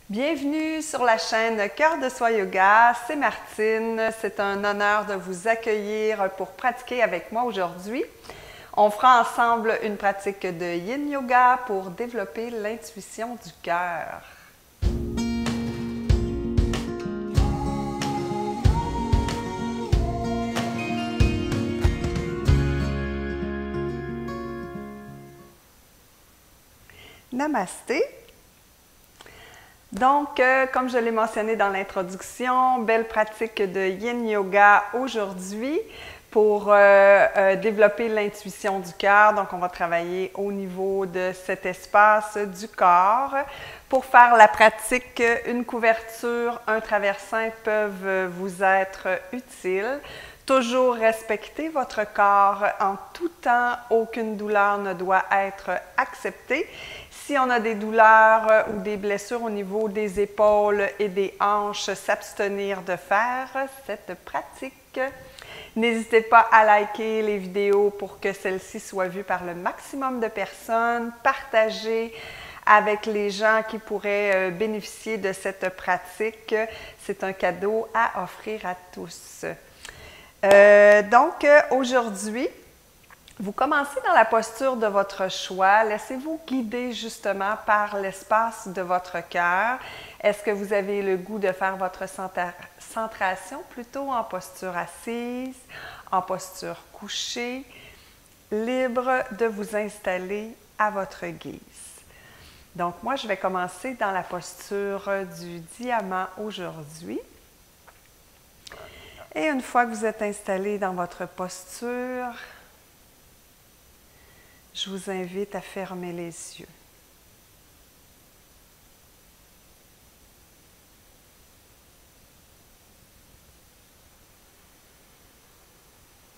Bienvenue sur la chaîne Cœur de Soi Yoga, c'est Martine. C'est un honneur de vous accueillir pour pratiquer avec moi aujourd'hui. On fera ensemble une pratique de Yin Yoga pour développer l'intuition du cœur. Namasté. Donc, comme je l'ai mentionné dans l'introduction, belle pratique de Yin Yoga aujourd'hui pour développer l'intuition du cœur. Donc, on va travailler au niveau de cet espace du corps. Pour faire la pratique, une couverture, un traversin peuvent vous être utiles. Toujours respecter votre corps en tout temps. Aucune douleur ne doit être acceptée. Si on a des douleurs ou des blessures au niveau des épaules et des hanches, s'abstenir de faire cette pratique. N'hésitez pas à liker les vidéos pour que celles-ci soient vues par le maximum de personnes. Partagez avec les gens qui pourraient bénéficier de cette pratique. C'est un cadeau à offrir à tous. Donc, aujourd'hui, vous commencez dans la posture de votre choix. Laissez-vous guider justement par l'espace de votre cœur. Est-ce que vous avez le goût de faire votre centration plutôt en posture assise, en posture couchée, libre de vous installer à votre guise? Donc, moi, je vais commencer dans la posture du diamant aujourd'hui. Et une fois que vous êtes installé dans votre posture, je vous invite à fermer les yeux.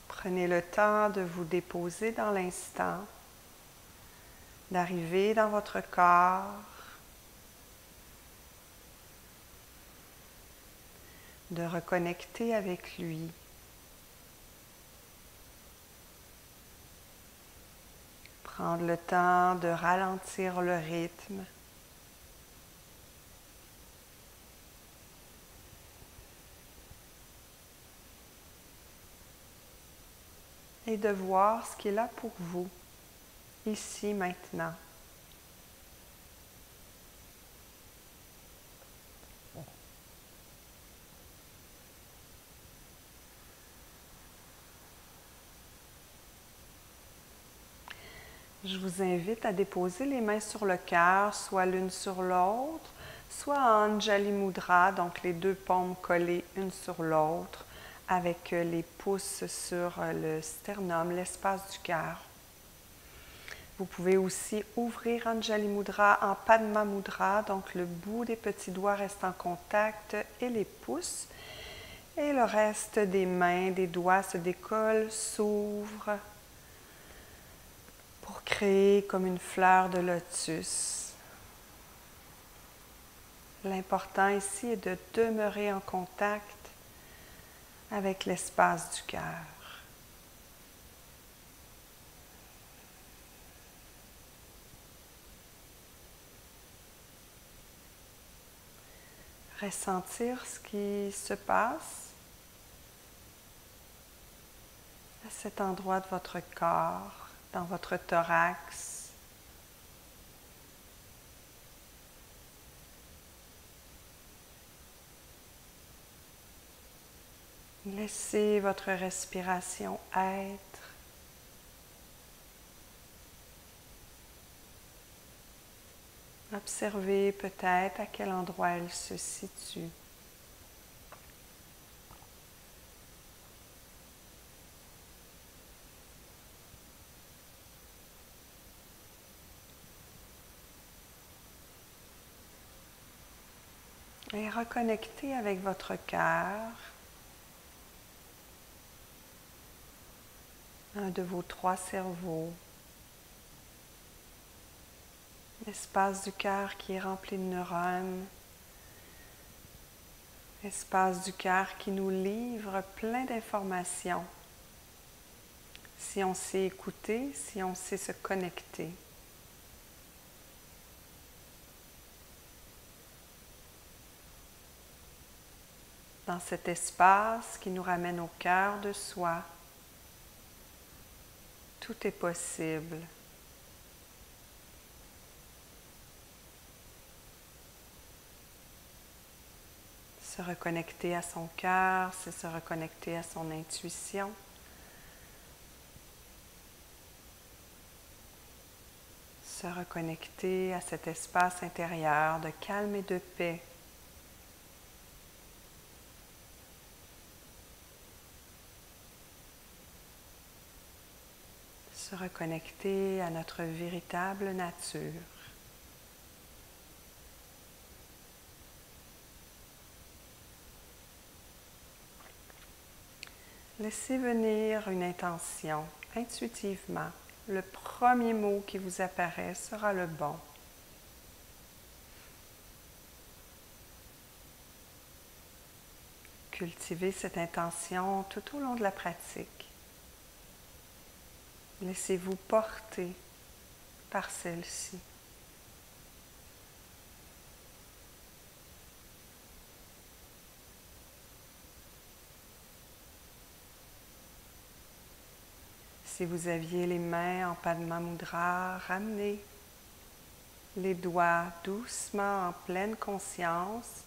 Prenez le temps de vous déposer dans l'instant, d'arriver dans votre corps, de reconnecter avec lui. Prendre le temps de ralentir le rythme. Et de voir ce qui est là pour vous, ici, maintenant. Je vous invite à déposer les mains sur le cœur, soit l'une sur l'autre, soit en Anjali Mudra, donc les deux paumes collées une sur l'autre, avec les pouces sur le sternum, l'espace du cœur. Vous pouvez aussi ouvrir Anjali Mudra en Padma Mudra, donc le bout des petits doigts reste en contact et les pouces. Et le reste des mains, des doigts se décolle, s'ouvre pour créer comme une fleur de lotus. L'important ici est de demeurer en contact avec l'espace du cœur. Ressentir ce qui se passe à cet endroit de votre corps, dans votre thorax. Laissez votre respiration être. Observez peut-être à quel endroit elle se situe. Et reconnectez avec votre cœur, un de vos trois cerveaux, l'espace du cœur qui est rempli de neurones, l'espace du cœur qui nous livre plein d'informations. Si on sait écouter, si on sait se connecter. dans cet espace qui nous ramène au cœur de soi. Tout est possible. Se reconnecter à son cœur, c'est se reconnecter à son intuition. Se reconnecter à cet espace intérieur de calme et de paix. Se reconnecter à notre véritable nature. Laissez venir une intention intuitivement. Le premier mot qui vous apparaît sera le bon. Cultivez cette intention tout au long de la pratique. Laissez-vous porter par celle-ci. Si vous aviez les mains en Padma Mudra, ramenez les doigts doucement en pleine conscience,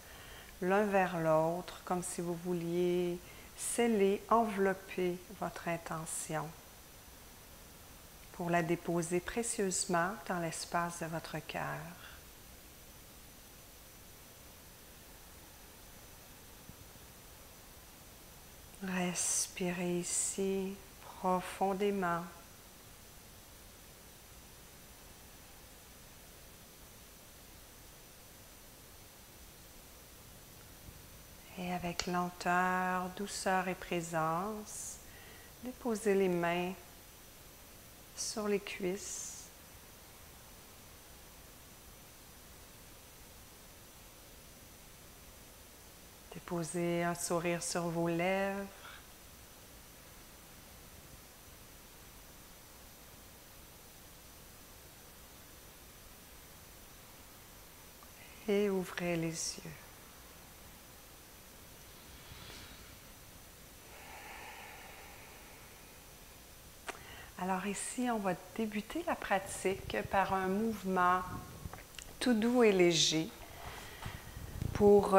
l'un vers l'autre, comme si vous vouliez sceller, envelopper votre intention pour la déposer précieusement dans l'espace de votre cœur. Respirez ici profondément. Et avec lenteur, douceur et présence, déposez les mains sur les cuisses. Déposez un sourire sur vos lèvres. Et ouvrez les yeux. Alors ici, on va débuter la pratique par un mouvement tout doux et léger pour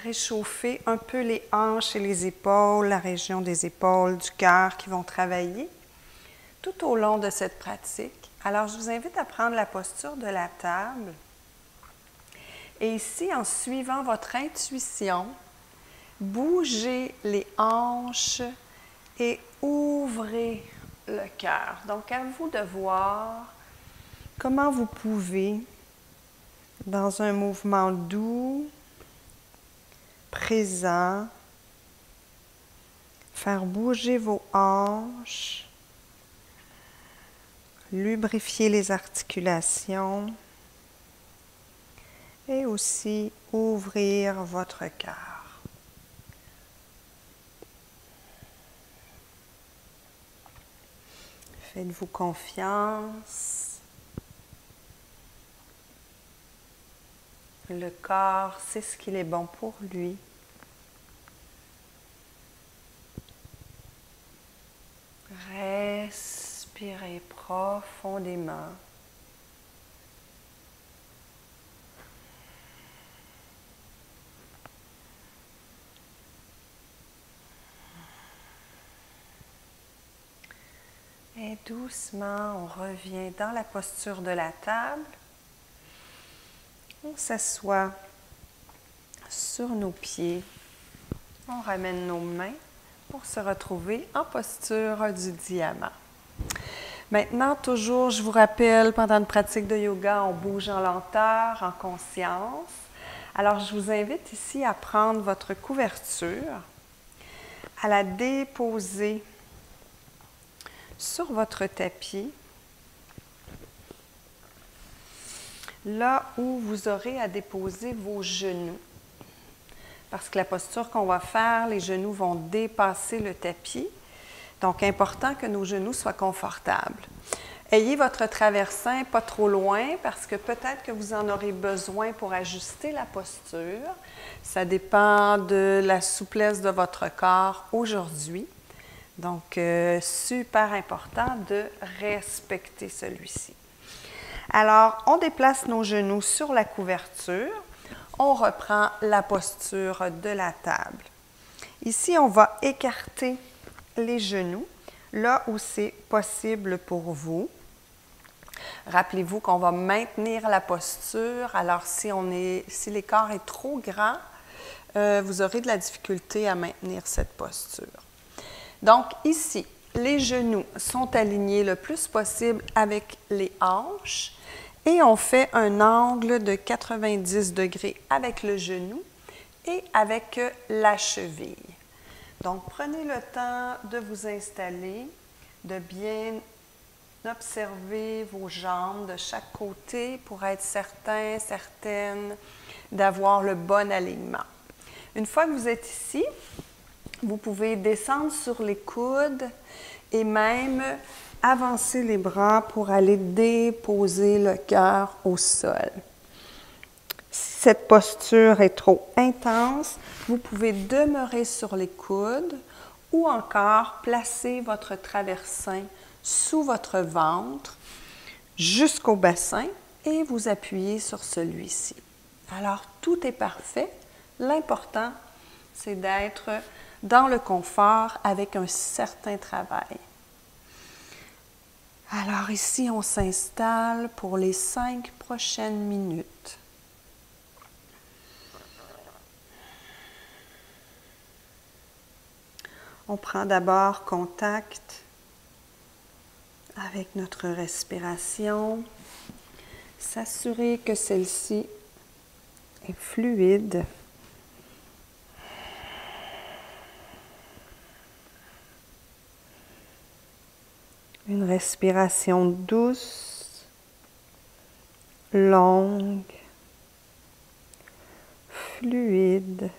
réchauffer un peu les hanches et les épaules, la région des épaules, du cœur qui vont travailler tout au long de cette pratique. Alors, je vous invite à prendre la posture de la table. Et ici, en suivant votre intuition, bougez les hanches et ouvrez le cœur. Donc, à vous de voir comment vous pouvez, dans un mouvement doux, présent, faire bouger vos hanches, lubrifier les articulations et aussi ouvrir votre cœur. Faites-vous confiance. Le corps sait ce qu'il est bon pour lui. Respirez profondément. Et doucement, on revient dans la posture de la table. On s'assoit sur nos pieds. On ramène nos mains pour se retrouver en posture du diamant. Maintenant, toujours, je vous rappelle, pendant une pratique de yoga, on bouge en lenteur, en conscience. Alors, je vous invite ici à prendre votre couverture, à la déposer sur votre tapis, là où vous aurez à déposer vos genoux. Parce que la posture qu'on va faire, les genoux vont dépasser le tapis. Donc, important que nos genoux soient confortables. Ayez votre traversin pas trop loin parce que peut-être que vous en aurez besoin pour ajuster la posture. Ça dépend de la souplesse de votre corps aujourd'hui. Donc, super important de respecter celui-ci. Alors, on déplace nos genoux sur la couverture. On reprend la posture de la table. Ici, on va écarter les genoux là où c'est possible pour vous. Rappelez-vous qu'on va maintenir la posture. Alors, si l'écart est trop grand, vous aurez de la difficulté à maintenir cette posture. Donc, ici, les genoux sont alignés le plus possible avec les hanches et on fait un angle de 90 degrés avec le genou et avec la cheville. Donc, prenez le temps de vous installer, de bien observer vos jambes de chaque côté pour être certaine d'avoir le bon alignement. Une fois que vous êtes ici, vous pouvez descendre sur les coudes et même avancer les bras pour aller déposer le cœur au sol. Si cette posture est trop intense, vous pouvez demeurer sur les coudes ou encore placer votre traversin sous votre ventre jusqu'au bassin et vous appuyez sur celui-ci. Alors, tout est parfait. L'important, c'est d'être dans le confort avec un certain travail. Alors ici, on s'installe pour les 5 prochaines minutes. On prend d'abord contact avec notre respiration, s'assurer que celle-ci est fluide. Une respiration douce, longue, fluide,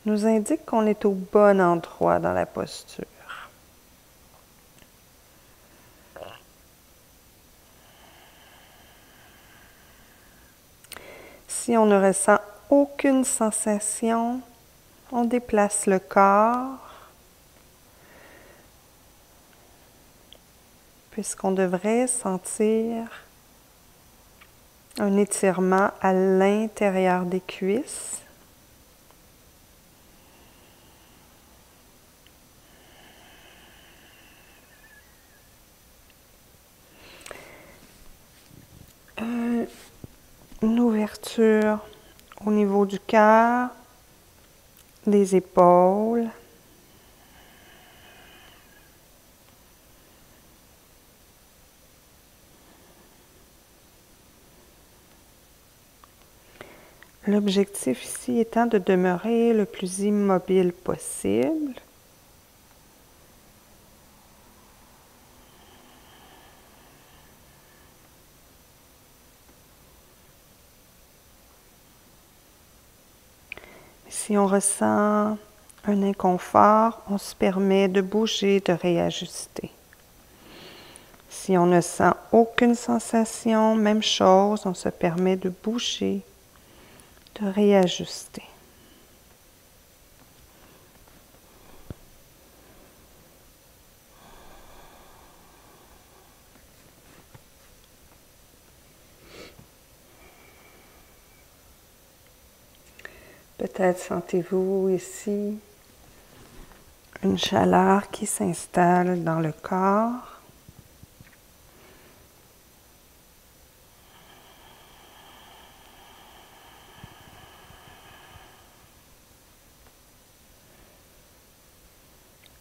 nous indique qu'on est au bon endroit dans la posture. Si on ne ressent aucune sensation, on déplace le corps, puisqu'on devrait sentir un étirement à l'intérieur des cuisses. Une ouverture au niveau du cœur, des épaules. L'objectif ici étant de demeurer le plus immobile possible. Si on ressent un inconfort, on se permet de bouger, de réajuster. Si on ne sent aucune sensation, même chose, on se permet de bouger, de réajuster. Peut-être sentez-vous ici une chaleur qui s'installe dans le corps.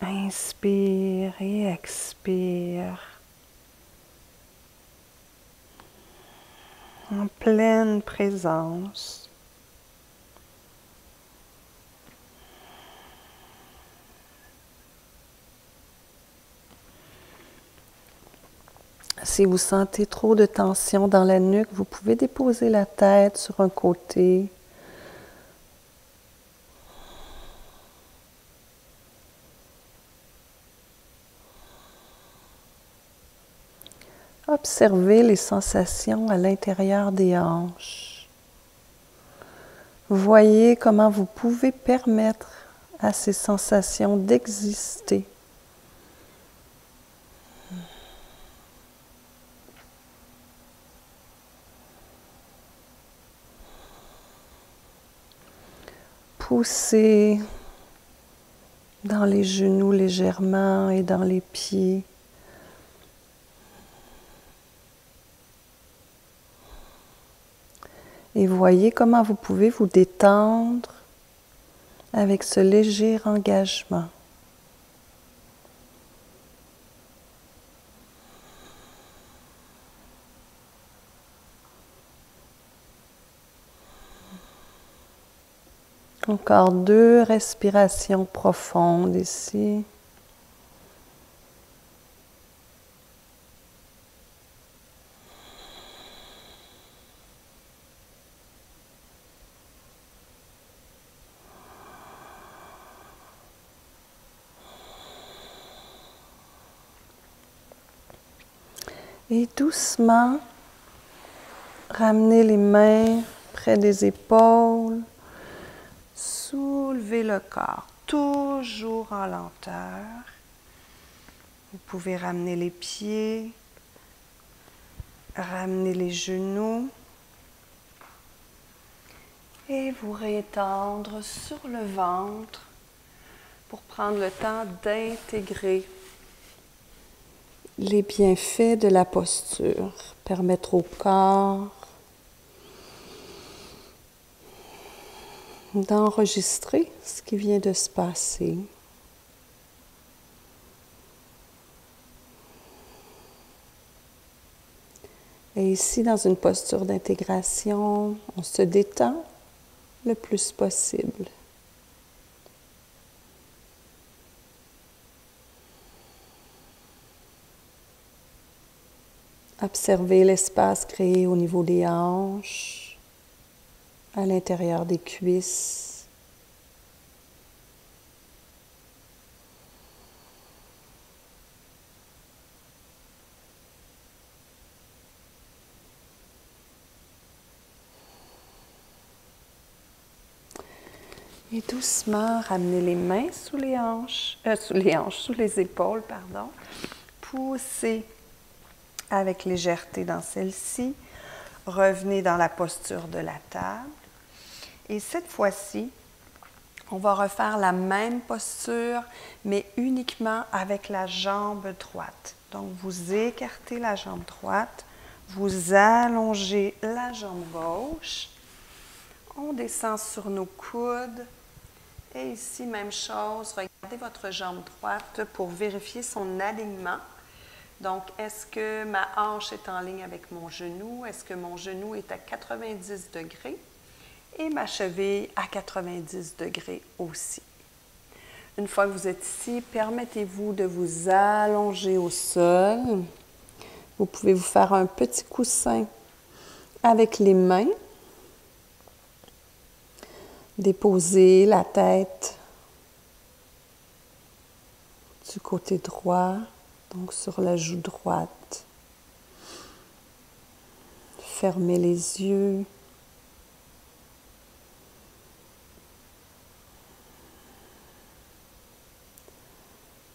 Inspire et expire en pleine présence. Si vous sentez trop de tension dans la nuque, vous pouvez déposer la tête sur un côté. observez les sensations à l'intérieur des hanches. Voyez comment vous pouvez permettre à ces sensations d'exister. Poussez dans les genoux légèrement et dans les pieds. Et voyez comment vous pouvez vous détendre avec ce léger engagement. Encore 2 respirations profondes ici. Et doucement, ramenez les mains près des épaules. Soulevez le corps, toujours en lenteur. Vous pouvez ramener les pieds, ramener les genoux et vous réétendre sur le ventre pour prendre le temps d'intégrer les bienfaits de la posture, permettre au corps d'enregistrer ce qui vient de se passer. Et ici, dans une posture d'intégration, on se détend le plus possible. Observez l'espace créé au niveau des hanches, à l'intérieur des cuisses. Et doucement, ramenez les mains sous les épaules, pardon. Poussez avec légèreté dans celle-ci. Revenez dans la posture de la table. Et cette fois-ci, on va refaire la même posture, mais uniquement avec la jambe droite. Donc, vous écartez la jambe droite, vous allongez la jambe gauche. On descend sur nos coudes. Et ici, même chose, regardez votre jambe droite pour vérifier son alignement. Donc, est-ce que ma hanche est en ligne avec mon genou? Est-ce que mon genou est à 90 degrés? Et ma cheville à 90 degrés aussi. Une fois que vous êtes ici, permettez-vous de vous allonger au sol. Vous pouvez vous faire un petit coussin avec les mains. Déposez la tête du côté droit, donc sur la joue droite. Fermez les yeux.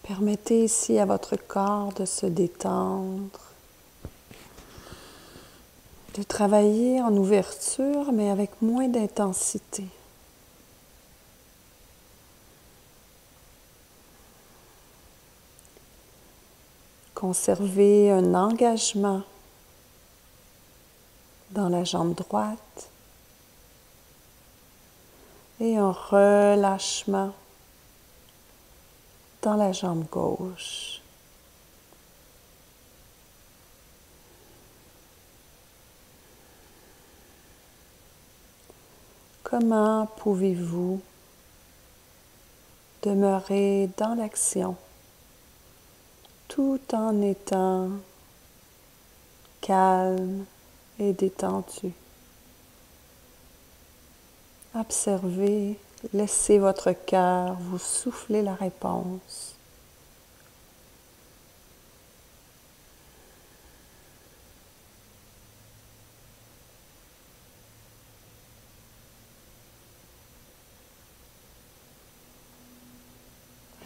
Permettez ici à votre corps de se détendre, de travailler en ouverture, mais avec moins d'intensité. Conservez un engagement dans la jambe droite et un relâchement dans la jambe gauche. Comment pouvez-vous demeurer dans l'action tout en étant calme et détendu? Observez, laissez votre cœur vous souffler la réponse.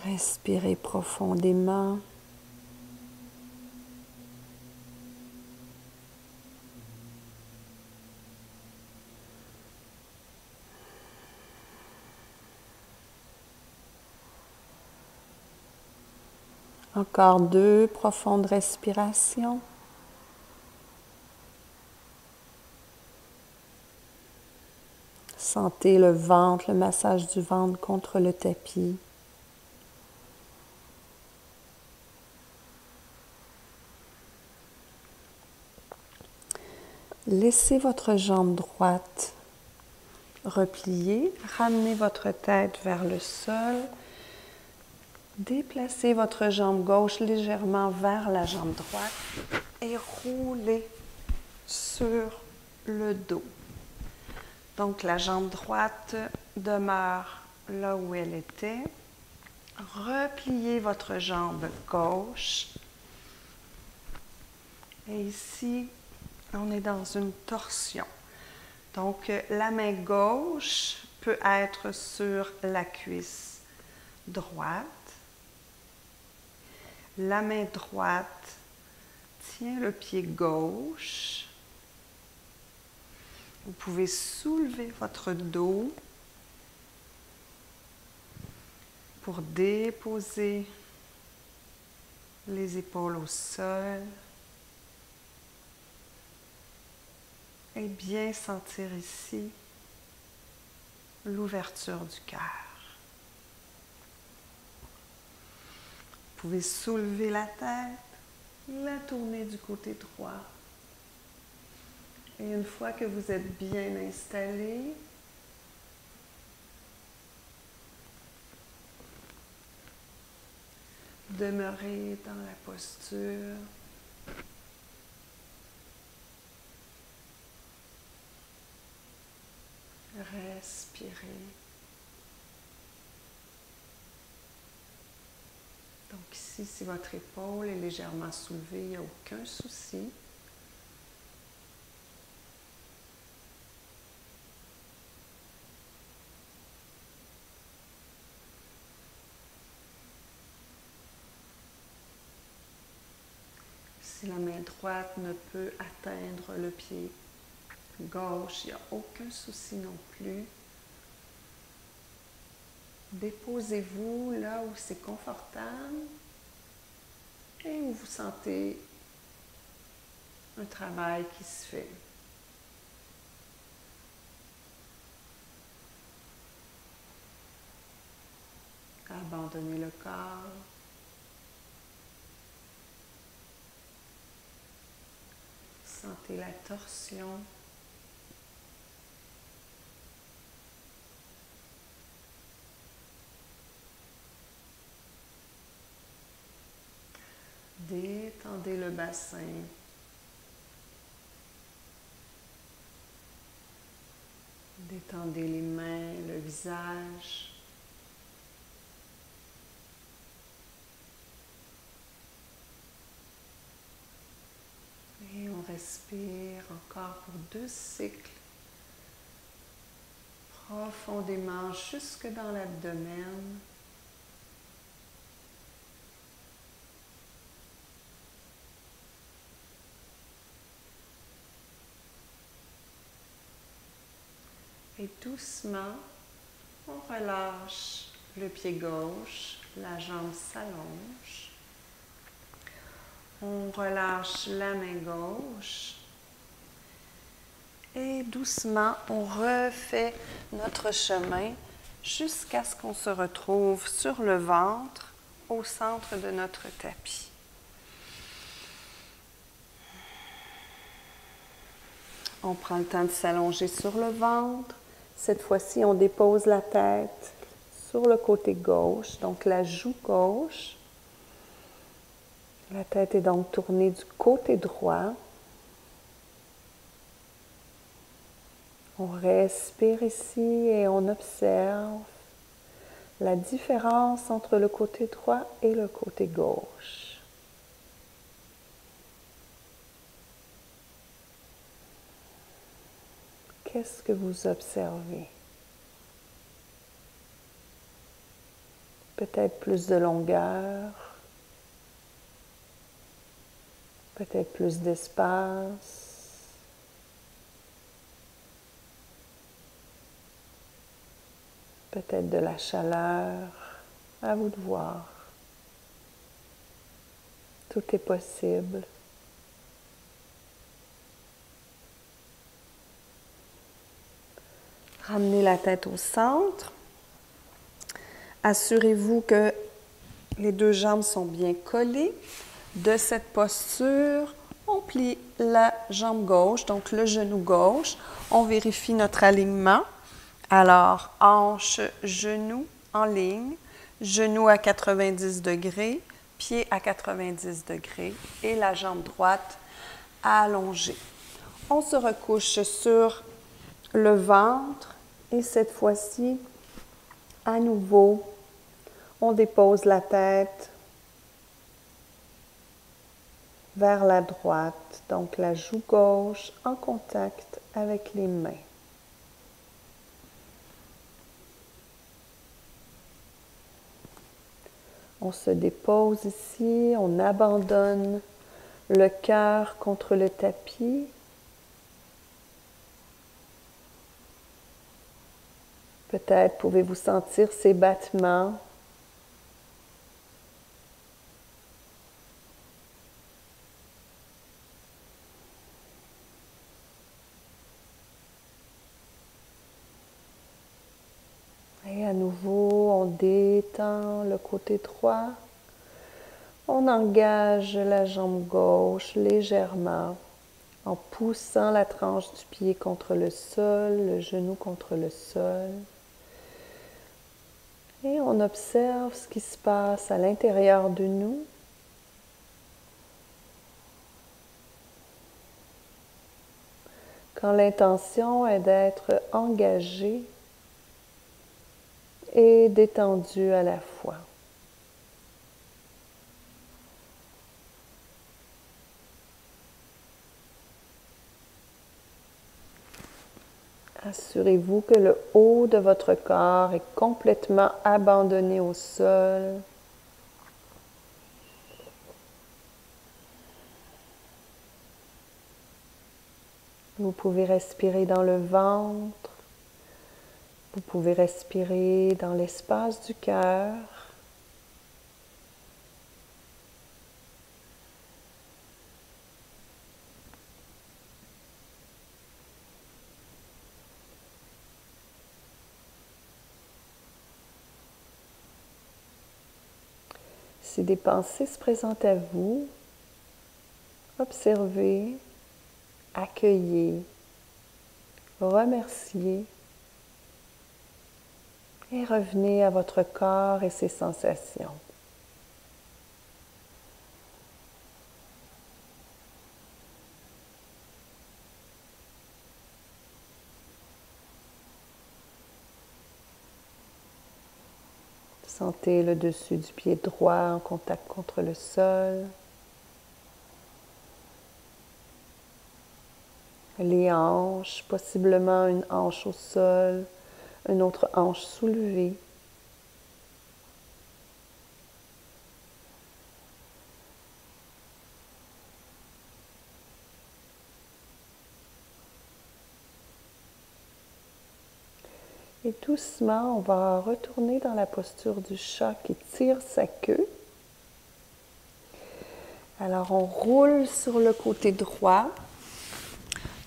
Respirez profondément. Encore 2 profondes respirations. Sentez le ventre, le massage du ventre contre le tapis. Laissez votre jambe droite replier. Ramenez votre tête vers le sol. Déplacez votre jambe gauche légèrement vers la jambe droite et roulez sur le dos. Donc, la jambe droite demeure là où elle était. Repliez votre jambe gauche. Et ici, on est dans une torsion. Donc, la main gauche peut être sur la cuisse droite. La main droite tient le pied gauche. Vous pouvez soulever votre dos pour déposer les épaules au sol et bien sentir ici l'ouverture du cœur. Vous pouvez soulever la tête, la tourner du côté droit. Et une fois que vous êtes bien installé, demeurez dans la posture. Respirez. Donc ici, si votre épaule est légèrement soulevée, il n'y a aucun souci. Si la main droite ne peut atteindre le pied gauche, il n'y a aucun souci non plus. Déposez-vous là où c'est confortable et où vous sentez un travail qui se fait. Abandonnez le corps. Sentez la torsion. Détendez le bassin. Détendez les mains, le visage. Et on respire encore pour 2 cycles. Profondément jusque dans l'abdomen. Et doucement, on relâche le pied gauche, la jambe s'allonge. On relâche la main gauche. Et doucement, on refait notre chemin jusqu'à ce qu'on se retrouve sur le ventre, au centre de notre tapis. On prend le temps de s'allonger sur le ventre. Cette fois-ci, on dépose la tête sur le côté gauche, donc la joue gauche. La tête est donc tournée du côté droit. On respire ici et on observe la différence entre le côté droit et le côté gauche. Qu'est-ce que vous observez? peut-être plus de longueur, peut-être plus d'espace. Peut-être de la chaleur, à vous de voir. Tout est possible. Ramenez la tête au centre. Assurez-vous que les deux jambes sont bien collées. De cette posture, on plie la jambe gauche, donc le genou gauche. On vérifie notre alignement. Alors, hanche, genou en ligne, genou à 90 degrés, pied à 90 degrés et la jambe droite allongée. On se recouche sur le ventre et cette fois-ci, à nouveau, on dépose la tête vers la droite, donc la joue gauche en contact avec les mains. On se dépose ici, on abandonne le cœur contre le tapis. Peut-être pouvez-vous sentir ces battements. Et à nouveau, on détend le côté droit. On engage la jambe gauche légèrement en poussant la tranche du pied contre le sol, le genou contre le sol. Et on observe ce qui se passe à l'intérieur de nous. Quand l'intention est d'être engagé et détendu à la fois. Assurez-vous que le haut de votre corps est complètement abandonné au sol. Vous pouvez respirer dans le ventre. Vous pouvez respirer dans l'espace du cœur. Si des pensées se présentent à vous, observez, accueillez, remerciez et revenez à votre corps et ses sensations. Sentez le dessus du pied droit en contact contre le sol. Les hanches, possiblement une hanche au sol, une autre hanche soulevée. Et doucement, on va retourner dans la posture du chat qui tire sa queue. Alors, on roule sur le côté droit,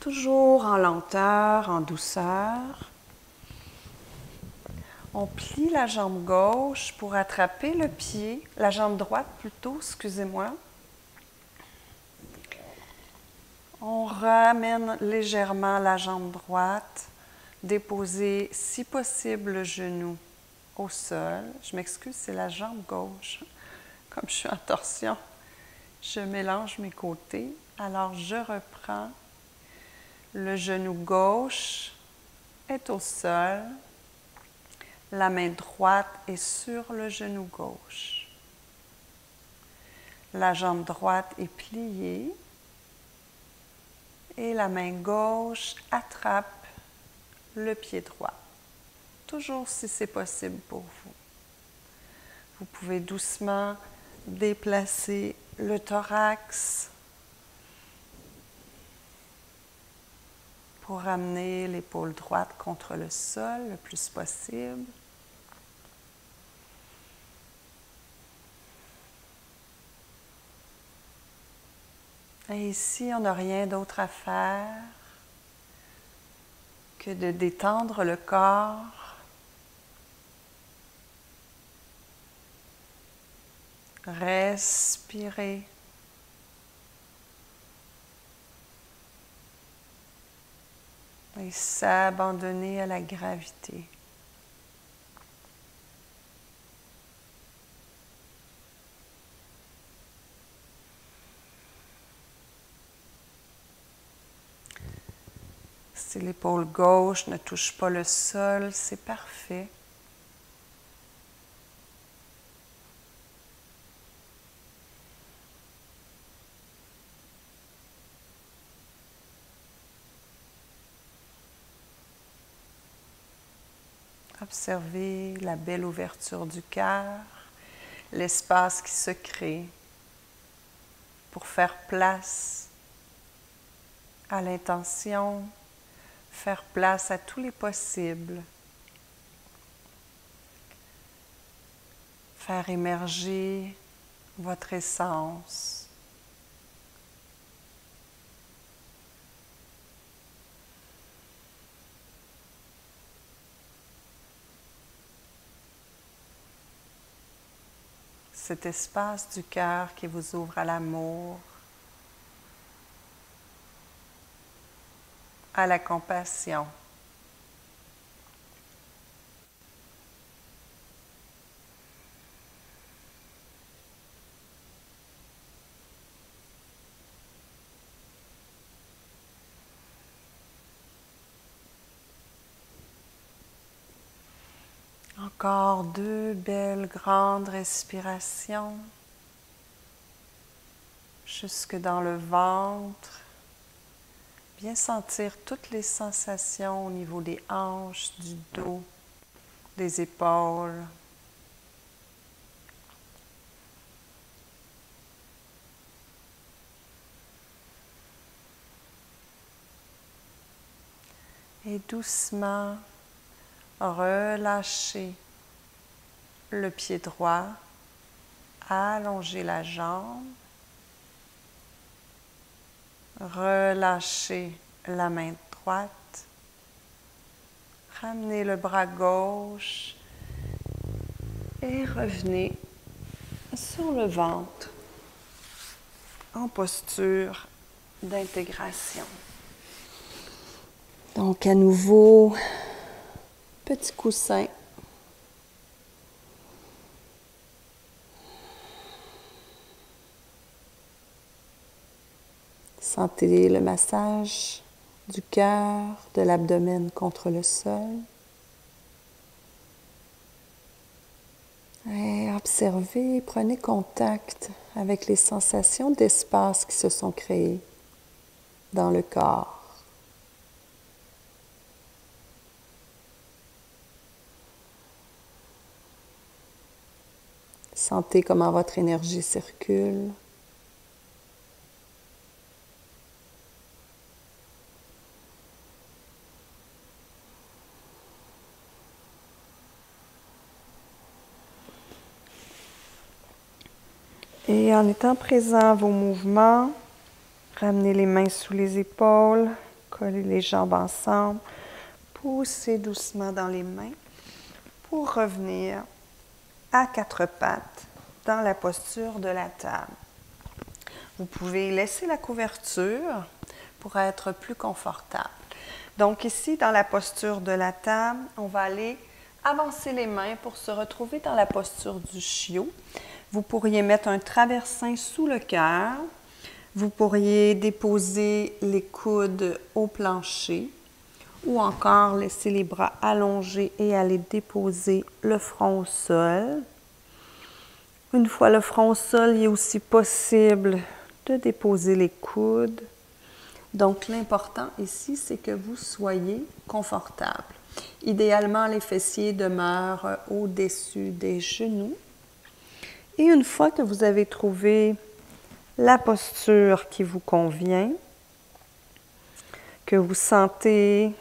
toujours en lenteur, en douceur. On plie la jambe gauche pour attraper le pied, la jambe droite plutôt, excusez-moi. On ramène légèrement la jambe droite. Déposer, si possible, le genou au sol. Je m'excuse, c'est la jambe gauche. Comme je suis en torsion, je mélange mes côtés. Alors, je reprends. Le genou gauche est au sol. La main droite est sur le genou gauche. La jambe droite est pliée. Et la main gauche attrape le pied droit, toujours si c'est possible pour vous. Vous pouvez doucement déplacer le thorax pour ramener l'épaule droite contre le sol le plus possible. Et ici, on n'a rien d'autre à faire que de détendre le corps, respirer. Et s'abandonner à la gravité. Si l'épaule gauche ne touche pas le sol, c'est parfait. Observez la belle ouverture du cœur, l'espace qui se crée pour faire place à l'intention, faire place à tous les possibles, faire émerger votre essence. Cet espace du cœur qui vous ouvre à l'amour, à la compassion. Encore 2 belles grandes respirations jusque dans le ventre. Bien sentir toutes les sensations au niveau des hanches, du dos, des épaules. Et doucement, relâchez le pied droit, allongez la jambe, relâchez la main droite, ramenez le bras gauche et revenez sur le ventre en posture d'intégration. Donc à nouveau, petit coussin. Sentez le massage du cœur, de l'abdomen contre le sol. Et observez, prenez contact avec les sensations d'espace qui se sont créées dans le corps. Sentez comment votre énergie circule. Et en étant présent à vos mouvements, ramenez les mains sous les épaules, collez les jambes ensemble, poussez doucement dans les mains pour revenir à 4 pattes dans la posture de la table. Vous pouvez laisser la couverture pour être plus confortable. Donc ici, dans la posture de la table, on va aller avancer les mains pour se retrouver dans la posture du chiot. Vous pourriez mettre un traversin sous le cœur. Vous pourriez déposer les coudes au plancher ou encore laisser les bras allongés et aller déposer le front au sol. Une fois le front au sol, il est aussi possible de déposer les coudes. Donc, l'important ici, c'est que vous soyez confortable. Idéalement, les fessiers demeurent au-dessus des genoux. Et une fois que vous avez trouvé la posture qui vous convient, que vous sentez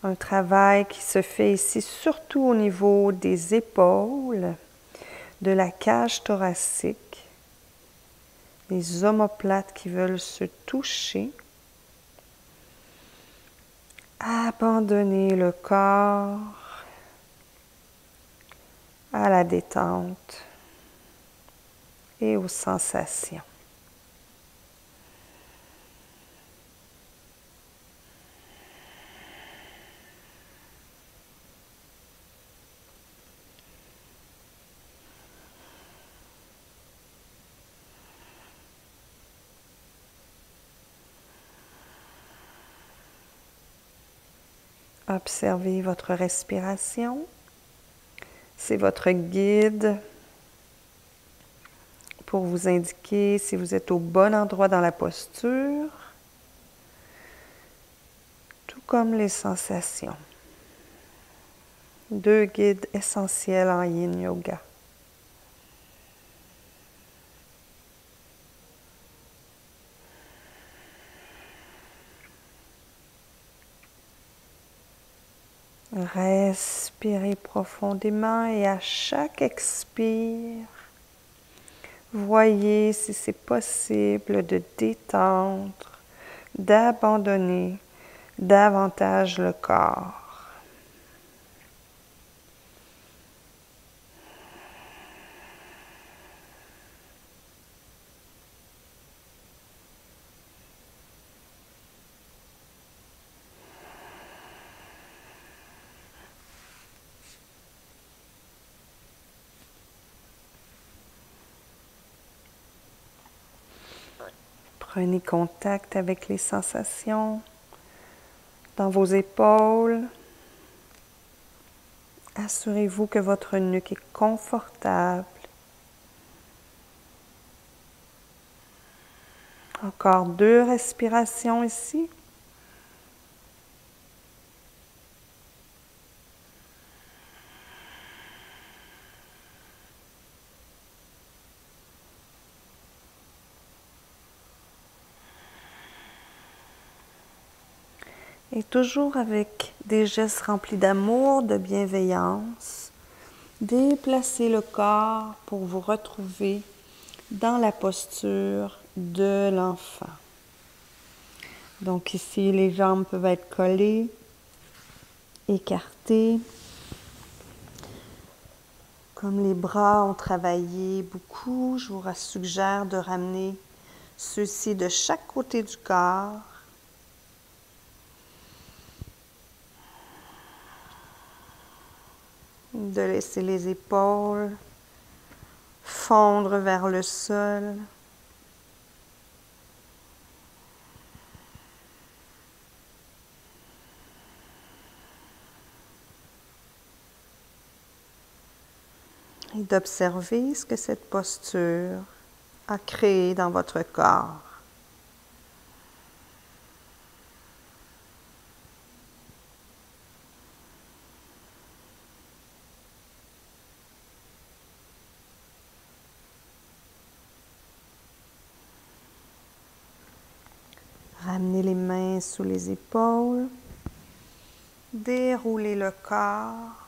un travail qui se fait ici, surtout au niveau des épaules, de la cage thoracique, les omoplates qui veulent se toucher. Abandonnez le corps à la détente et aux sensations. Observez votre respiration. C'est votre guide pour vous indiquer si vous êtes au bon endroit dans la posture, tout comme les sensations. 2 guides essentiels en Yin Yoga. Respirez profondément et à chaque expire, voyez si c'est possible de détendre, d'abandonner davantage le corps. Prenez contact avec les sensations dans vos épaules. Assurez-vous que votre nuque est confortable. Encore 2 respirations ici. Et toujours avec des gestes remplis d'amour, de bienveillance, déplacez le corps pour vous retrouver dans la posture de l'enfant. Donc ici, les jambes peuvent être collées, écartées. Comme les bras ont travaillé beaucoup, je vous suggère de ramener ceux-ci de chaque côté du corps. De laisser les épaules fondre vers le sol. Et d'observer ce que cette posture a créé dans votre corps. Ramenez les mains sous les épaules, déroulez le corps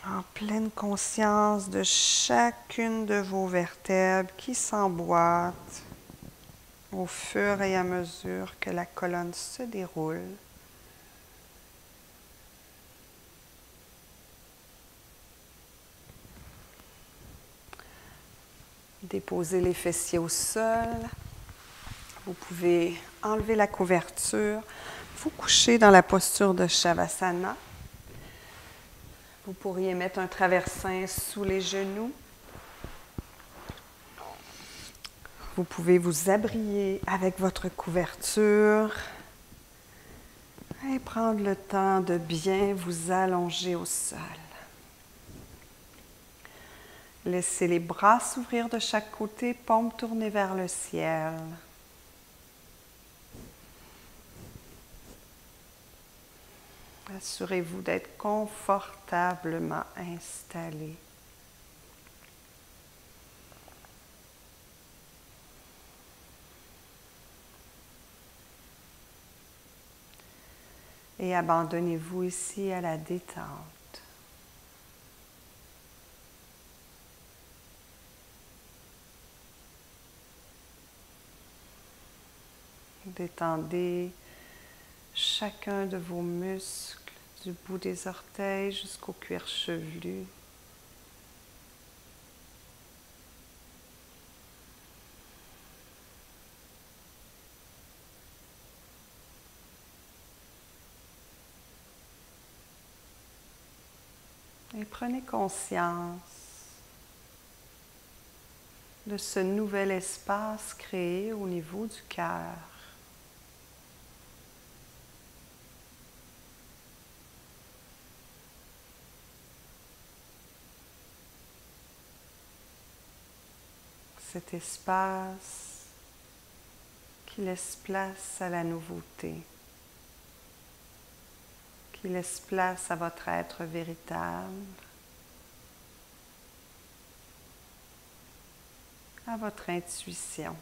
en pleine conscience de chacune de vos vertèbres qui s'emboîtent au fur et à mesure que la colonne se déroule. Déposez les fessiers au sol. Vous pouvez enlever la couverture, vous coucher dans la posture de Shavasana. Vous pourriez mettre un traversin sous les genoux. Vous pouvez vous abrier avec votre couverture et prendre le temps de bien vous allonger au sol. Laissez les bras s'ouvrir de chaque côté, paumes tournées vers le ciel. Assurez-vous d'être confortablement installé. Et abandonnez-vous ici à la détente. Détendez chacun de vos muscles, du bout des orteils jusqu'au cuir chevelu. Et prenez conscience de ce nouvel espace créé au niveau du cœur. Cet espace qui laisse place à la nouveauté, qui laisse place à votre être véritable, à votre intuition.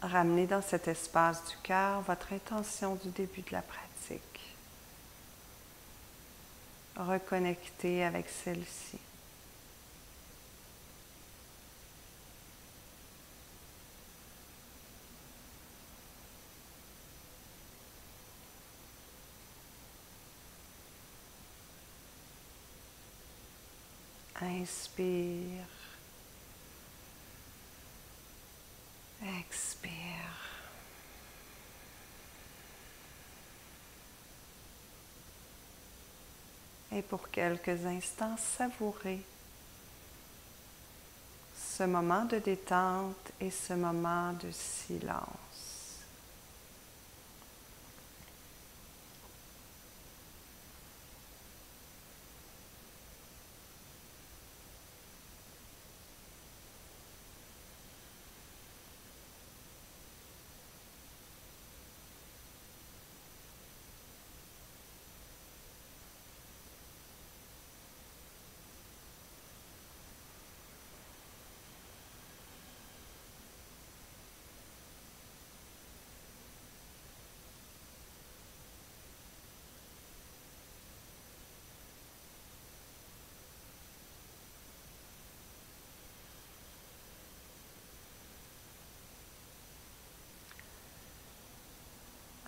Ramenez dans cet espace du cœur votre intention du début de la pratique. Reconnectez avec celle-ci. Inspire. Expire. Et pour quelques instants, savourez ce moment de détente et ce moment de silence.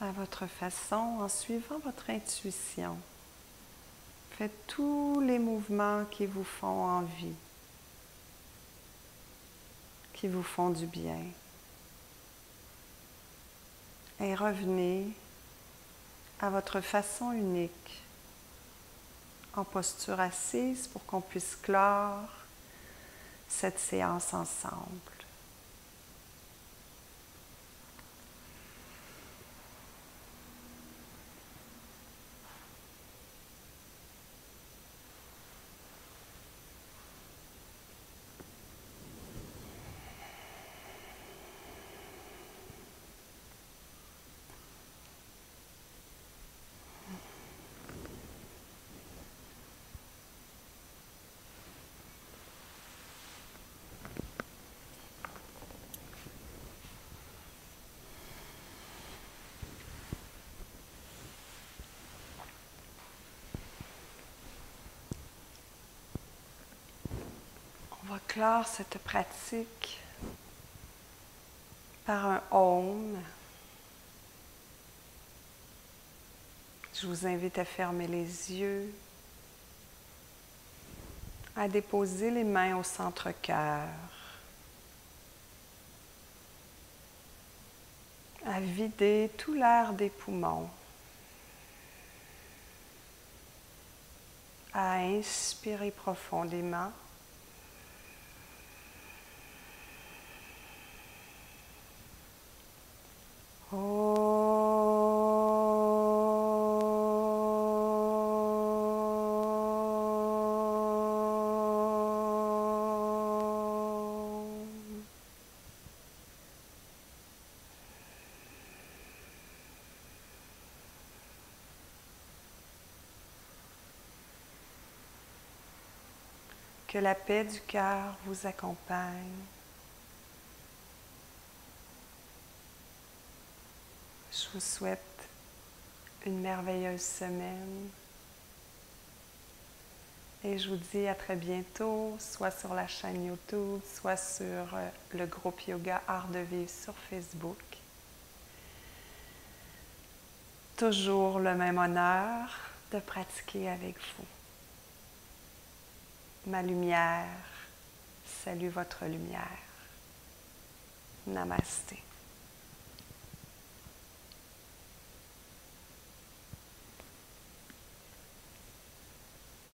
À votre façon, en suivant votre intuition, faites tous les mouvements qui vous font envie, qui vous font du bien. Et revenez à votre façon unique, en posture assise pour qu'on puisse clore cette séance ensemble. On va clore cette pratique par un Om. Je vous invite à fermer les yeux, à déposer les mains au centre-cœur, à vider tout l'air des poumons, à inspirer profondément. Que la paix du cœur vous accompagne. Je vous souhaite une merveilleuse semaine. Et je vous dis à très bientôt, soit sur la chaîne YouTube, soit sur le groupe Yoga Art de Vivre sur Facebook. Toujours le même honneur de pratiquer avec vous. Ma lumière salue votre lumière. Namasté.